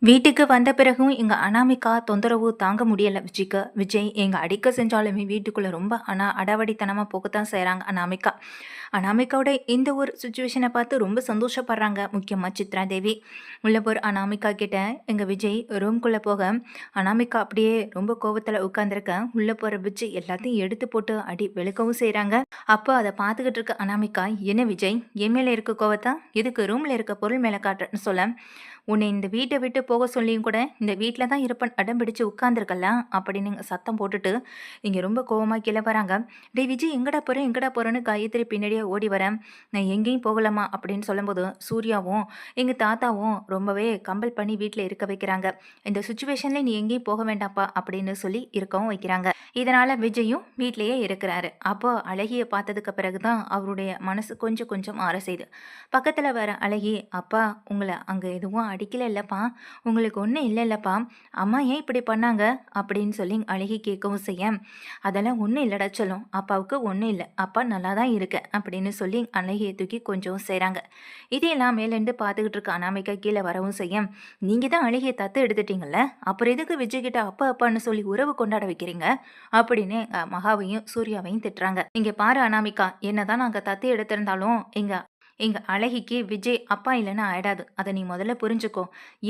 வீட்டுக்கு வந்த பிறகும் எங்க அனாமிகா தொந்தரவு தாங்க முடியல விஜய்க்கு. விஜய் எங்க அடிக்க செஞ்சாலுமே வீட்டுக்குள்ள ரொம்ப அடாவடித்தனமா போகத்தான் செய்றாங்க அனாமிகா. அனாமிகாவோட இந்த ஒரு சுச்சுவேஷனை பார்த்து ரொம்ப சந்தோஷப்படுறாங்க. முக்கியமா சித்ரா தேவி. உள்ள போற அனாமிகா கிட்ட எங்க விஜய் ரூம்குள்ள போக, அனாமிகா அப்படியே ரொம்ப கோவத்துல உட்கார்ந்திருக்க, உள்ள போற விஜய் எல்லாத்தையும் எடுத்து போட்டு அடி வெளுக்கவும் செய்றாங்க. அப்போ அதை பார்த்துக்கிட்டு இருக்க அனாமிகா, என்ன விஜய் என் மேல இருக்க கோவத்தா எதுக்கு ரூம்ல இருக்க பொருள் மேல காட்டுறன்னு சொல்ல, உன்னை இந்த வீட்டை விட்டு போக சொல்லியும் கூட இந்த வீட்டில் தான் இருப்பேன் அடம் பிடிச்சு உட்காந்துருக்கல அப்படின்னு சத்தம் போட்டுட்டு இங்கே ரொம்ப கோவமாக கீழே வராங்க. டே விஜய் எங்கடா போகிறேன் எங்கடா போகிறேன்னு காயத்ரி பின்னாடியே ஓடி வரேன். நான் எங்கேயும் போகலாமா அப்படின்னு சொல்லும்போது சூர்யாவும் எங்கள் தாத்தாவும் ரொம்பவே கம்பல் பண்ணி வீட்டில் இருக்க வைக்கிறாங்க. இந்த சுச்சுவேஷனில் நீ எங்கேயும் போக வேண்டாப்பா அப்படின்னு சொல்லி இருக்கவும் வைக்கிறாங்க. இதனால் விஜயும் வீட்டிலேயே இருக்கிறாரு. அப்போ அழகியை பார்த்ததுக்கு பிறகு தான் அவருடைய மனசு கொஞ்சம் கொஞ்சம் ஆற செய்யுது. பக்கத்தில் வர அழகி, அப்பா உங்களை அங்கே எதுவும் அடிக்கல இல்லைப்பா, உங்களுக்கு ஒன்றும் இல்லை இல்லைப்பா, அம்மா ஏன் இப்படி பண்ணாங்க அப்படின்னு சொல்லி அழகி கேட்கவும் செய்ய, அதெல்லாம் ஒன்றும் இல்லைடா சொல்லும், அப்பாவுக்கு ஒன்றும் இல்லை, அப்பா நல்லா தான் இருக்கேன் அப்படின்னு சொல்லி அழகியை தூக்கி கொஞ்சம் செய்கிறாங்க. இதையெல்லாம் மேலேருந்து பார்த்துக்கிட்டு இருக்க அனாமிகா கீழே வரவும் செய்ய, நீங்கள் தான் அழகியை தத்து எடுத்துட்டீங்கல்ல, அப்புறம் எதுக்கு விஜய்கிட்ட அப்பா அப்பான்னு சொல்லி உறவு கொண்டாட வைக்கிறீங்க அப்படின்னு மகாவையும் சூர்யாவையும் திட்டுறாங்க. இங்கே பாரு அனாமிகா, என்னதான் நாங்கள் தத்து எடுத்திருந்தாலும் எங்க அழகிக்கு விஜய் அப்பா இல்லைன்னு ஆயிடாது. அதை நீ முதல்ல புரிஞ்சுக்கோ.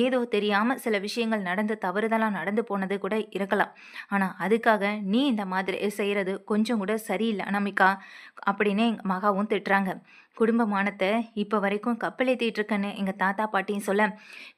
ஏதோ தெரியாம சில விஷயங்கள் நடந்து தவறுதெல்லாம் நடந்து போனது கூட இருக்கலாம். ஆனா அதுக்காக நீ இந்த மாதிரி செய்யறது கொஞ்சம் கூட சரியில்லை அனாமிகா அப்படின்னு எங்க மகாவும் திட்டுறாங்க. குடும்ப மானத்தை இப்போ வரைக்கும் கப்பலேற்றிட்டு இருக்கேன்னு எங்கள் தாத்தா பாட்டியும் சொல்ல,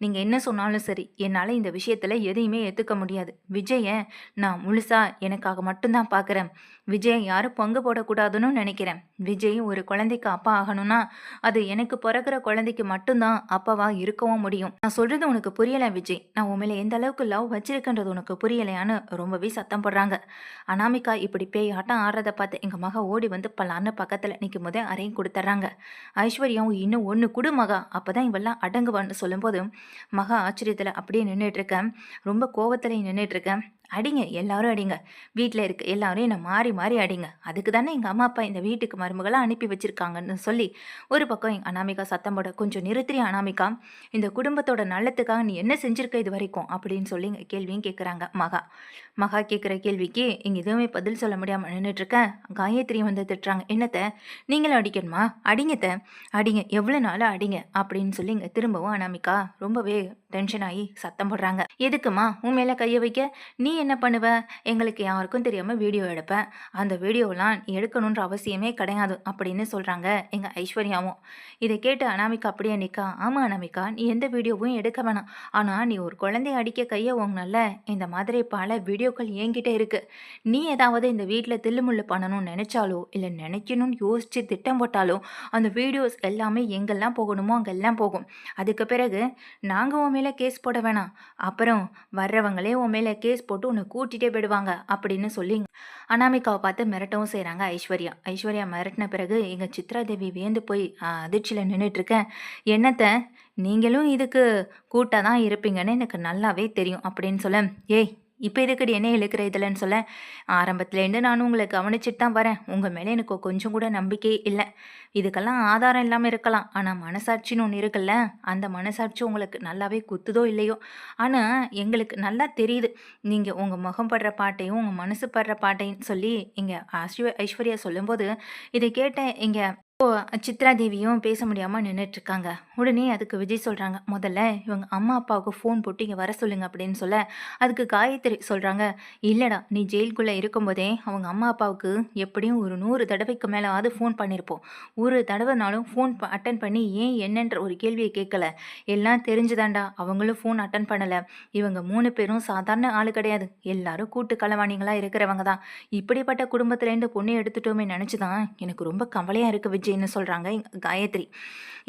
நீங்கள் என்ன சொன்னாலும் சரி என்னால் இந்த விஷயத்தில் எதையுமே ஏற்றுக்க முடியாது. விஜயை நான் முழுசாக எனக்காக மட்டும்தான் பார்க்குறேன். விஜய் யாரும் பங்கு போடக்கூடாதுன்னு நினைக்கிறேன். விஜய் ஒரு குழந்தைக்கு அப்பா ஆகணும்னா அது எனக்கு பிறகுற குழந்தைக்கு மட்டும்தான் அப்பாவாக இருக்கவும் முடியும். நான் சொல்கிறது உனக்கு புரியலை விஜய், நான் உன் மேலே எந்த அளவுக்கு லவ் வச்சிருக்கேன்றது உனக்கு புரியலையான்னு ரொம்பவே சத்தம் போடுறாங்க. அனாமிகா இப்படி பேய் ஆட்டம் ஆடுறதை பார்த்து எங்கள் மகா ஓடி வந்து பல்லான்னு பக்கத்தில் நிற்கும் போதே அறையும் கொடுத்துட்றாங்க. ஐஸ்வர்யாவும் இன்னும் ஒன்று குடு மகா, அப்போதான் இவெல்லாம் அடங்குவான்னு சொல்லும்போது மகா ஆச்சரியத்தில் அப்படியே நின்றுட்டுருக்கேன். ரொம்ப கோவத்தில் நின்றுட்டுருக்கேன். அடிங்க எல்லாரும் அடிங்க, வீட்டில் இருக்க எல்லாரும் என்னை மாறி மாறி அடிங்க, அதுக்கு தானே எங்கள் அம்மா அப்பா இந்த வீட்டுக்கு மருமகளாக அனுப்பி வச்சுருக்காங்கன்னு சொல்லி ஒரு பக்கம் எங்கள் அனாமிகா சத்தம் போட, கொஞ்சம் நிறுத்திரி அனாமிகா, இந்த குடும்பத்தோட நல்லத்துக்காக நீ என்ன செஞ்சுருக்க இது வரைக்கும் அப்படின்னு சொல்லி கேள்வியும் கேட்குறாங்க மகா. மகா கேட்குற கேள்விக்கு இங்கே எதுவுமே பதில் சொல்ல முடியாமல் நின்றுட்டுருக்கேன். காயத்ரி வந்து திட்டுறாங்க, என்னத்தை நீங்களும் அடிக்கணுமா, அடிங்கத்தை அடிங்க, எவ்வளோ நாளும் அடிங்க அப்படின்னு சொல்லி இங்கே திரும்பவும் அனாமிகா ரொம்பவே டென்ஷன் ஆகி சத்தம் போடுறாங்க. எதுக்குமா உன் மேலே கையை வைக்க, நீ என்ன பண்ணுவ, எங்களுக்கு யாருக்கும் தெரியாமல் வீடியோ எடுப்பேன், அந்த வீடியோலாம் நீ எடுக்கணுன்ற அவசியமே கிடையாது அப்படின்னு சொல்கிறாங்க எங்கள் ஐஸ்வர்யாவும். இதை கேட்டு அனாமிகா அப்படியே நிற்கா. ஆமாம் அனாமிகா, நீ எந்த வீடியோவும் எடுக்க வேணாம், ஆனால் நீ ஒரு குழந்தைய அடிக்க கையை ஓங்கினல்ல, இந்த மாதிரி பல வீடியோக்கள் என்கிட்ட இருக்குது. நீ ஏதாவது இந்த வீட்டில் தில்லுமுள்ளு பண்ணணும்னு நினச்சாலோ இல்லை நினைக்கணும்னு யோசித்து திட்டம் போட்டாலோ அந்த வீடியோஸ் எல்லாமே எங்கெல்லாம் போகணுமோ அங்கெல்லாம் போகும். அதுக்கு பிறகு நாங்கள் உன் மேலே கேஸ் போட வேணாம், அப்புறம் வர்றவங்களே உன் மேலே கேஸ் போட்டு உன்னை கூட்டிகிட்டே போயிடுவாங்க அப்படின்னு சொல்லி அனாமிகாவை பார்த்து மிரட்டவும் செய்கிறாங்க ஐஸ்வர்யா. ஐஸ்வர்யா மிரட்டின பிறகு எங்கள் சித்ரா தேவி வியந்து போய் அதிர்ச்சியில் நின்றுட்டுருக்கேன். என்னத்தை நீங்களும் இதுக்கு கூட்டாக தான் இருப்பீங்கன்னு எனக்கு நல்லாவே தெரியும் அப்படின்னு சொல்ல, ஏய் இப்போ இதுக்கடி என்ன இழுக்கிற இதில்ன்னு சொல்ல, ஆரம்பத்துலேருந்து நானும் உங்களை கவனிச்சுட்டு தான் வரேன், உங்கள் மேலே எனக்கு கொஞ்சம் கூட நம்பிக்கையே இல்லை. இதுக்கெல்லாம் ஆதாரம் இல்லாமல் இருக்கலாம், ஆனால் மனசாட்சின்னு ஒன்று இருக்குல்ல, அந்த மனசாட்சி உங்களுக்கு நல்லாவே குத்துதோ இல்லையோ, ஆனால் எங்களுக்கு நல்லா தெரியுது நீங்கள் உங்கள் முகம் படுற பாட்டையும் உங்கள் மனசு படுற பாட்டையும் சொல்லி இங்கே ஐஸ்வர்யா சொல்லும்போது இதை கேட்ட இங்கே சித்ரா தேவியும் பேச முடியாமல் நின்றுட்டுருக்காங்க. உடனே அதுக்கு விஜய் சொல்கிறாங்க, முதல்ல இவங்க அம்மா அப்பாவுக்கு ஃபோன் போட்டு இங்கே வர சொல்லுங்க அப்படின்னு சொல்ல, அதுக்கு காயத்ரி சொல்கிறாங்க, இல்லைடா நீ ஜெயிலுக்குள்ளே இருக்கும்போதே அவங்க அம்மா அப்பாவுக்கு எப்படியும் ஒரு 100 தடவைக்கு மேலே ஃபோன் பண்ணியிருப்போம். ஒரு தடவைனாலும் ஃபோன் அட்டன் பண்ணி ஏன் என்னன்ற ஒரு கேள்வியை கேட்கல, எல்லாம் தெரிஞ்சுதாண்டா அவங்களும் ஃபோன் அட்டன் பண்ணலை. இவங்க 3 பேரும் சாதாரண ஆள் கிடையாது, எல்லாரும் கூட்டு களவாணிகளாக இருக்கிறவங்க தான். இப்படிப்பட்ட குடும்பத்துலேருந்து பொண்ணு எடுத்துட்டோமே நினச்சி தான் எனக்கு ரொம்ப கவலையாக இருக்குது விஜய்னு சொல்கிறாங்க காயத்ரி.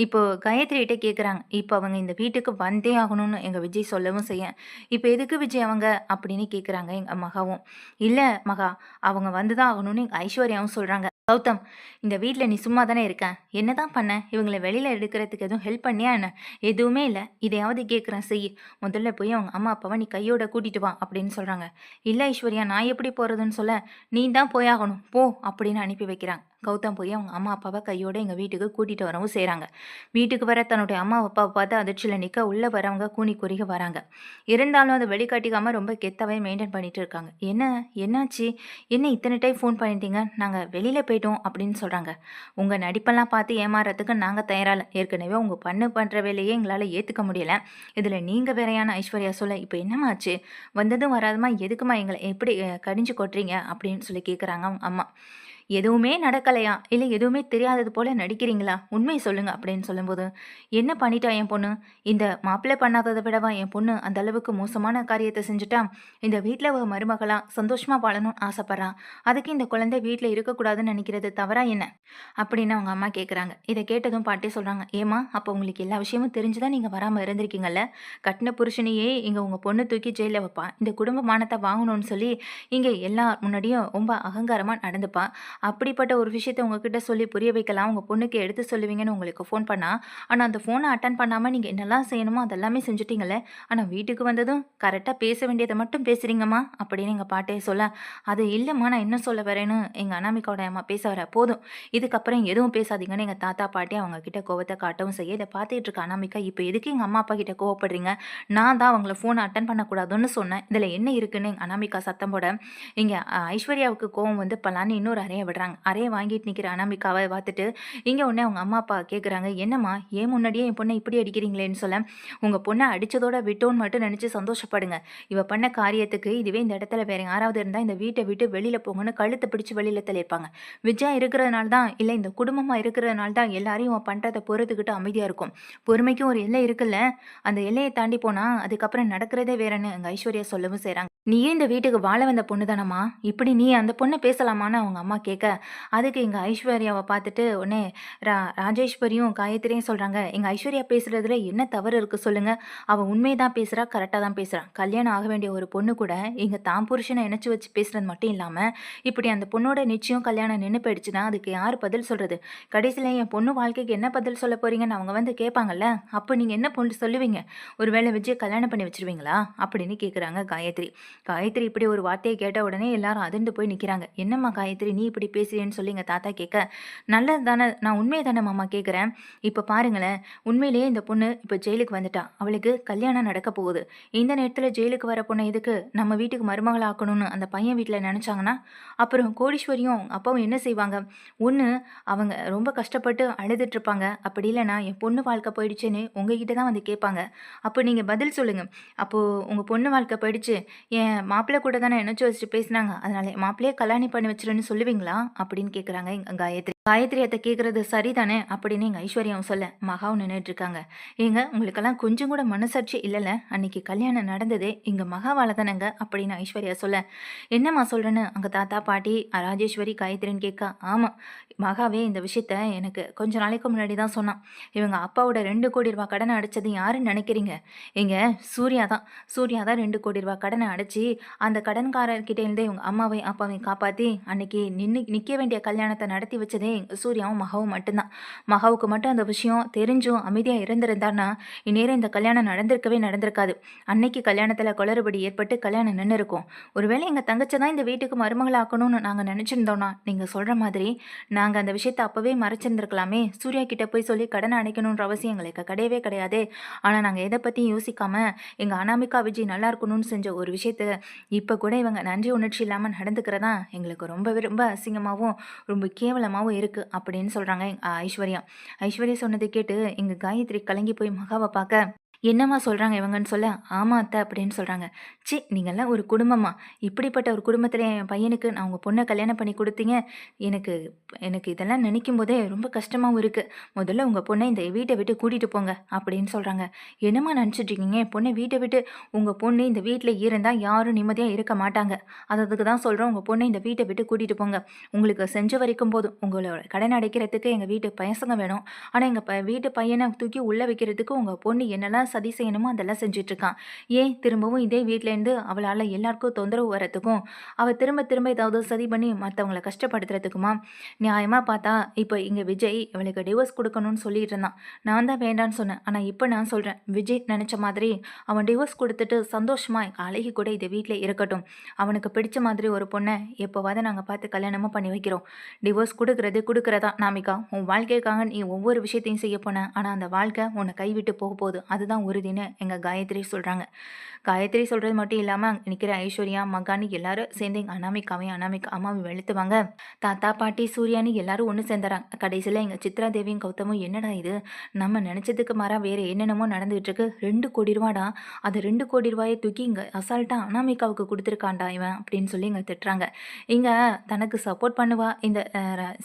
இப்போ காயத்ரிகிட்ட கேட்குறாங்க, இப்போ அவங்க இந்த வீட்டுக்கு வந்தே ஆகணும்னு எங்கள் விஜய் சொல்லவும் செய்ய, இப்போ எதுக்கு விஜய் அவங்க அப்படின்னு கேட்குறாங்க எங்கள் மகாவும். இல்லை மகா, அவங்க வந்து தான் ஆகணும்னு எங்கள் ஐஸ்வர்யாவும் சொல்கிறாங்க. கௌதம், இந்த வீட்ல நீ சும்மா தானே இருக்க. என்னதான் பண்ண? இவங்கள வெளியில எடுக்கிறதுக்கு எதுவும் ஹெல்ப் பண்ணியா என்ன? எதுவுமே இல்ல. இதையாவது கேட்குறேன் செய்யி. முதல்ல போய் அவங்க அம்மா, அப்பாவ நீ கையோட கூட்டிட்டு வா அப்படின்னு சொல்றாங்க. இல்ல ஐஸ்வர்யா, நான் எப்படி போறதுன்னு சொல்ல, நீ தான் போயாகணும். போ அப்படின்னு அனுப்பி வைக்கிறாங்க. கௌதம் போய் அவங்க அம்மா, அப்பாவ கையோட எங்க வீட்டுக்கு கூட்டிட்டு வரவும் செய்றாங்க. வீட்டுக்கு வர தன்னுடைய அம்மா, அப்பாவ பார்த்து அதிர்ச்சியில நிக்க, உள்ள வரவங்க கூனி குறுகி வராங்க. இருந்தாலும் அத வெளிக்காட்டிக்காம ரொம்ப கெத்தாவே மெயின்டெயின் பண்ணிட்டு இருக்காங்க. என்ன என்னாச்சு? என்ன இத்தனை டைம் ஃபோன் பண்ணிட்டீங்க? நாங்க வெளியில போயிட்டோம் அப்படின்னு சொல்றாங்க. உங்க நடிப்பெல்லாம் பார்த்து ஏமாறதுக்கு நாங்க தயாரா இல்ல. ஏற்கனவே உங்க பண்ற வேலையே எங்களால ஏத்துக்க முடியல. இதுல நீங்க வேறயான ஐஸ்வர்யா சொல்ல, இப்ப என்னம்மா ஆச்சு? வந்ததும் வராததுமா எதுக்கும்மா எங்கள எப்படி கடிஞ்சு கொட்டுறீங்க? அப்படின்னு சொல்லி கேட்குறாங்க அவங்க அம்மா. எதுவுமே நடக்கலையா? இல்ல எதுவுமே தெரியாதது போல நடிக்கிறீங்களா? உண்மைய சொல்லுங்க அப்படின்னு சொல்லும்போது, என்ன பண்ணிட்டா என் பொண்ணு? இந்த மாப்பிள்ளை பண்ணாதத விடவா என் பொண்ணு அந்த அளவுக்கு மோசமான காரியத்த செஞ்சுட்டா? இந்த வீட்ல அவ மருமகளா சந்தோஷமா வாழணும்னு ஆசைப்படுறா. அதுக்கு இந்த குழந்தை வீட்ல இருக்கக்கூடாதுன்னு நினைக்கிறது தவறா என்ன? அப்படின்னு அவங்க அம்மா கேட்குறாங்க. இத கேட்டதும் பாட்டி சொல்றாங்க, "ஏம்மா, அப்போ உங்களுக்கு எல்லா விஷயமும் தெரிஞ்சு தான் நீங்க வராம இருந்திருக்கீங்கல்ல? கட்டின புருஷனையே இங்க உங்க பொண்ணு தூக்கி ஜெயில்ல வைப்பா. இந்த குடும்ப மானத்த வாங்கணும்னு சொல்லி இங்க எல்லார் முன்னாடியும் ரொம்ப அகங்காரமா நடந்துப்பா. அப்படிப்பட்ட ஒரு விஷயத்த உங்ககிட்ட சொல்லி புரிய வைக்கலாம், உங்க பொண்ணுக்கு எடுத்து சொல்லுவீங்கன்னு உங்களுக்கு ஃபோன் பண்ணா, ஆனா அந்த ஃபோன அட்டெண்ட் பண்ணாம நீங்க என்னலாம் செய்யணுமோ அதெல்லாமே செஞ்சுட்டீங்கல்ல. ஆனா வீட்டுக்கு வந்ததும் கரெக்ட்டா பேச வேண்டியத மட்டும் பேசுறீங்கம்மா" அப்படின்னு எங்க பாட்டியே சொல்ல, "அது இல்லம்மா, நான் என்ன சொல்ல வரேன்னு" எங்க அனாமிகாவோட அம்மா பேச வர, "போதும், இதுக்கப்புறம் எதுவும் பேசாதீங்கன்னு" எங்க தாத்தா, பாட்டி அவங்க கிட்ட கோவத்த காட்டவும் செய்ய, இத பார்த்துட்டு இருக்க அனாமிகா, "இப்ப எதுக்கு எங்க அம்மா, அப்பா கிட்ட கோவப்படுறீங்க? நான் தான் அவங்கள ஃபோன அட்டெண்ட் பண்ணக்கூடாதுன்னு சொன்னேன். இதுல என்ன இருக்குன்னு" எங்க அனாமிகா சத்தம் போட, இங்க ஐஸ்வர்யாவுக்கு கோவம் வந்து பலான்னு இன்னொரு அறைய விடுறாங்க. அறைய வாங்கிட்டு நிக்கிற அனாமிகாவ பார்த்துட்டு, இங்க உடனே அவங்க அம்மா, அப்பா கேட்குறாங்க, "என்னம்மா, ஏன் முன்னாடியே என் பொண்ண இப்படி அடிக்கிறீங்களேன்னு" சொல்ல, "உங்க பொண்ண அடிச்சதோட விட்டோன்னு மட்டும் நினைச்சு சந்தோஷப்படுங்க. இவ பண்ண காரியத்துக்கு இதுவே இந்த இடத்துல வேற யாராவது இருந்தா இந்த வீட்ட விட்டு வெளியில போங்கன்னு கழுத்த பிடிச்சு வெளியில தள்ளியிருப்பாங்க. விஜயா இருக்கிறதுனால தான், இல்ல இந்த குடும்பமா இருக்கிறதுனால தான் எல்லாரையும் இவன் பண்றத பொறுத்துக்கிட்டு அமைதியா இருக்கும். பொறுமைக்கும் ஒரு எல்லை இருக்குல்ல. அந்த எல்லைய தாண்டி போனா அதுக்கப்புறம் நடக்கிறதே வேறன்னு" எங்க ஐஸ்வர்யா சொல்லவும் செய்றாங்க. "நீயே இந்த வீட்டுக்கு வாழ வந்த பொண்ணு தானம்மா, இப்படி நீ அந்த பொண்ண பேசலாமான்னு" அவங்க அம்மா கேட்க, அதுக்கு எங்க ஐஸ்வர்யாவ பார்த்துட்டு உடனே ராஜேஸ்வரியும் காயத்ரியும் சொல்றாங்க, "எங்க ஐஸ்வர்யா பேசுறதுல என்ன தவறு இருக்கு சொல்லுங்க? அவ உண்மைய தான் பேசுறா, கரெக்ட்டா தான் பேசுறா. கல்யாணம் ஆக வேண்டிய ஒரு பொண்ணு கூட இங்க தான் புருஷன இணைச்சு வச்சு பேசுறது மட்டும் இல்லாம, இப்படி அந்த பொண்ணோட நிச்சயம் கல்யாணம் நின்னு போயிடுச்சுன்னா, அதுக்கு யாரு பதில் சொல்றது? கடைசில என் பொண்ணு வாழ்க்கைக்கு என்ன பதில் சொல்லப் போறீங்கன்னு அவங்க வந்து கேட்பாங்கல்ல. அப்ப நீங்க என்ன பொண்ணு சொல்லுவீங்க? ஒருவேளை விஜய கல்யாணம் பண்ணி வச்சுருவீங்களா?" அப்படின்னு கேட்குறாங்க காயத்ரி. காயத்ரி இப்படி ஒரு வார்த்தைய கேட்ட உடனே எல்லாரும் அதிர்ந்து போய் நிக்கிறாங்க. "என்னம்மா காயத்ரி, நீ இப்படி பேசுறியேன்னு" சொல்லி எங்க தாத்தா கேட்க, "நல்லது தானே, நான் உண்மைய தானே மாமா கேட்குறேன். இப்ப பாருங்களேன், உண்மையிலேயே இந்த பொண்ணு இப்ப ஜெயிலுக்கு வந்துட்டா. அவளுக்கு கல்யாணம் நடக்க போகுது. இந்த நேரத்துல ஜெயிலுக்கு வர பொண்ண எதுக்கு நம்ம வீட்டுக்கு மருமகளா ஆக்கணும்னு அந்த பையன் வீட்ல நெனச்சாங்கன்னா, அப்புறம் கோடீஸ்வரியும் அப்பாவும் என்ன செய்வாங்க? ஒண்ணு அவங்க ரொம்ப கஷ்டப்பட்டு அழுதுட்டு இருப்பாங்க. அப்படி இல்லன்னா என் பொண்ணு வாழ்க்கை போயிடுச்சுன்னு உங்ககிட்ட தான் வந்து கேட்பாங்க. அப்போ நீங்க பதில் சொல்லுங்க. அப்போ உங்க பொண்ணு வாழ்க்கை போயிடுச்சு, என் மாப்பிள்ளை கூட தானே இணைச்சு வச்சுட்டு பேசினாங்க. அதனால என் மாப்பிள்ளையே கல்யாணம் பண்ணி வச்சுருன்னு சொல்லுவீங்களா? அப்படின்னு கேட்குறாங்க எங்க காயத்ரி. காயத்ரி அத்தை கேட்குறது சரிதானே அப்படின்னு எங்க ஐஸ்வர்யாவும் சொல்ல, மகாவும் நின்னுட்டு இருக்காங்க. "ஏங்க, உங்களுக்கெல்லாம் கொஞ்சம் கூட மனசாட்சி இல்லல? அன்னைக்கு கல்யாணம் நடந்ததே எங்க மகாவால தானங்க" அப்படின்னு ஐஸ்வர்யா சொல்ல, "என்னம்மா சொல்றேன்னு" அங்க தாத்தா, பாட்டி, ராஜேஸ்வரி, காயத்ரின்னு கேட்க, "ஆமா, மகாவே இந்த விஷயத்த எனக்கு கொஞ்ச நாளைக்கு முன்னாடி தான் சொன்னான். இவங்க அப்பாவோட 2,00,00,000 ரூபாய் கடன அடைச்சது யாருன்னு நினைக்கிறீங்க? எங்க சூர்யா தான். சூர்யா தான் 2,00,00,000 ரூபாய் கடன அடைச்சு, அந்த கடன்காரர்கிட்ட இருந்தே இவங்க அம்மாவையும், அப்பாவையும் காப்பாத்தி, அன்னைக்கு நிக்க வேண்டிய கல்யாணத்த நடத்தி வச்சதே எங்க சூர்யாவும், மகாவும் மட்டும்தான். மகாவுக்கு மட்டும் அந்த விஷயம் தெரிஞ்சும் அமைதியா இருந்திருந்தான்னா, இந்நேரம் இந்த கல்யாணம் நடந்திருக்கவே நடந்திருக்காது. அன்னைக்கு கல்யாணத்துல குளறுபடி ஏற்பட்டு கல்யாணம் நின்னுருக்கும். ஒருவேளை எங்க தங்கச்சி தான் இந்த வீட்டுக்கு மருமகளாக்கணும்னு நாங்க நினைச்சிருந்தோம்னா, நீங்க சொல்ற மாதிரி நாங்க அந்த விஷயத்த அப்பவே மறைச்சிருந்திருக்கலாமே. சூர்யா கிட்ட போய் சொல்லி கடன அடைக்கணுன்ற அவசியம் எங்களுக்கு கிடையவே கிடையாதே. ஆனா நாங்க எத பத்தியும் யோசிக்காம, எங்க அனாமிகா, விஜய் நல்லா இருக்கணும்னு செஞ்ச ஒரு விஷயத்த, இப்ப கூட இவங்க நன்றி உணர்ச்சி இல்லாம நடந்துக்கிறதா எங்களுக்கு ரொம்பவே ரொம்ப அசிங்கமாவும், ரொம்ப கேவலமாவும் இருக்கு அப்படின்னு சொல்றாங்க ஐஸ்வர்யா. ஐஸ்வர்யா சொன்னதை கேட்டு எங்க காயத்ரி கலங்கி போய் மகாவ பார்க்க, "என்னம்மா சொல்றாங்க இவங்கன்னு" சொல்ல, "ஆமா அத்தை" அப்படின்னு சொல்றாங்க. "ச்சீ, நீங்கலாம் ஒரு குடும்பமா? இப்படிப்பட்ட ஒரு குடும்பத்துல என் பையனுக்கு நான் உங்க பொண்ண கல்யாணம் பண்ணி குடுத்தீங்க. எனக்கு எனக்கு இதெல்லாம் நினைக்கும் போதே ரொம்ப கஷ்டமாவும் இருக்கு. முதல்ல உங்க பொண்ண இந்த வீட்ட விட்டு கூட்டிட்டு போங்க" அப்படின்னு சொல்றாங்க. "என்னம்மா நினைச்சிட்டு இருக்கீங்க? என் பொண்ண வீட்ட விட்டு உங்க பொண்ணு இந்த வீட்ல இருந்தா யாரும் நிம்மதியா இருக்க மாட்டாங்க. அதுக்கு தான் சொல்றோம், உங்க பொண்ண இந்த வீட்ட விட்டு கூட்டிட்டு போங்க. உங்களுக்கு செஞ்ச வரைக்கும் போதும். உங்களோட கடன் அடைக்கிறதுக்கு எங்க வீட்டு பசங்க வேணும். ஆனா எங்க வீட்டு பையன தூக்கி உள்ள வைக்கிறதுக்கு உங்க பொண்ணு என்னெல்லாம் என்னெல்லாம் சதி செய்யணுமோ அதெல்லாம் செஞ்சுட்டு இருக்கான். ஏன் திரும்பவும் இதே வீட்லேருந்து அவளால எல்லாருக்கும் தொந்தரவு வரதுக்கும், அவ திரும்ப திரும்ப ஏதாவது சதி பண்ணி மத்தவங்கள கஷ்டப்படுத்துறதுக்குமா? நியாயமா பார்த்தா, இப்ப இங்க விஜய் இவளுக்கு டிவோர்ஸ் குடுக்கணும்னு சொல்லிட்டு இருந்தான். நான் தான் வேண்டான்னு சொன்னேன். ஆனா இப்ப நான் சொல்றேன், விஜய் நெனச்ச மாதிரி அவன் டிவோர்ஸ் குடுத்துட்டு சந்தோஷமா எங்க அழகி கூட இந்த வீட்ல இருக்கட்டும். அவனுக்கு பிடிச்ச மாதிரி ஒரு பொண்ண எப்பவாவது நாங்க பார்த்து கல்யாணமும் பண்ணி வைக்கிறோம். டிவோர்ஸ் குடுக்குறது குடுக்குறதா நாமிகா. உன் வாழ்க்கைக்காக நீ ஒவ்வொரு விஷயத்தையும் செய்ய போன. ஆனா அந்த வாழ்க்கை உன்னை கைவிட்டு போக போகுது. அதுதான் உறுதின்னு எங்க காயத்ரி சொல்றாங்க. காயத்ரி சொல்றது மட்டும் இல்லாம அங்க நிக்கிற ஐஸ்வர்யா, மகான்னு எல்லாரும் சேர்ந்து எங்க அனாமிகாவையும், அனாமிகா அம்மாவையும் வெளுத்துவாங்க. தாத்தா, பாட்டி, சூர்யான்னு எல்லாரும் ஒண்ணு சேர்ந்துறாங்க. கடைசியில எங்க சித்ரா தேவியும் கௌதமும் என்னடா இது? நம்ம நினைச்சதுக்கு மாறா வேற என்னென்னமோ நடந்துகிட்டு இருக்கு. 2 கோடி ரூபாடா. அது 2 கோடி ரூபாய தூக்கி இங்க அசால்ட்டா அனாமிகாவுக்கு குடுத்துருக்கான்டா இவன் அப்படின்னு சொல்லி இங்க திட்டுறாங்க. இங்க தனக்கு சப்போர்ட் பண்ணுவா இந்த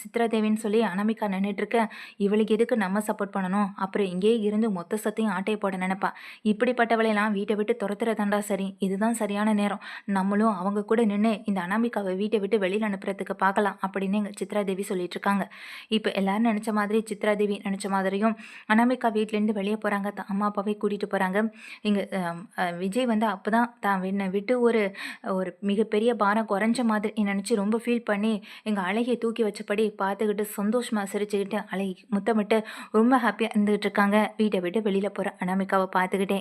சித்ரா தேவின்னு சொல்லி அனாமிகா நின்னுட்டு இருக்க. இவளுக்கு எதுக்கு நம்ம சப்போர்ட் பண்ணணும்? அப்புறம் இங்கேயே இருந்து மொத்த சத்தையும் ஆட்டைய போட நினைப்பா. இப்படிப்பட்டவளையெல்லாம் வீட்டை விட்டு துரத்துறதாண்டா சரி. இதுதான் சரியான நேரம். நம்மளும் அவங்க கூட நின்னு இந்த அனாமிகாவை வீட்டை விட்டு வெளியில அனுப்புறதுக்கு பார்க்கலாம் அப்படின்னு எங்க சித்ரா தேவி சொல்லிட்டு இருக்காங்க. இப்ப எல்லாரும் நினைச்ச மாதிரி சித்ரா தேவி நினைச்ச மாதிரியும் அனாமிகா வீட்லேருந்து வெளியே போறாங்க. அம்மா அப்பாவை கூட்டிட்டு போறாங்க. இங்க விஜய் வந்து அப்பதான் தான் என்னை விட்டு ஒரு ஒரு மிகப்பெரிய பாரம் குறைஞ்ச மாதிரி நினைச்சு ரொம்ப ஃபீல் பண்ணி எங்க அழகிய தூக்கி வச்சபடி பார்த்துக்கிட்டு சந்தோஷமா சிரிச்சுக்கிட்டு அழகி முத்தமிட்டு ரொம்ப ஹாப்பியா இருந்துகிட்டு இருக்காங்க. வீட்டை விட்டு வெளியில போற அனாமிகாவை பார்த்துக்கிட்டே.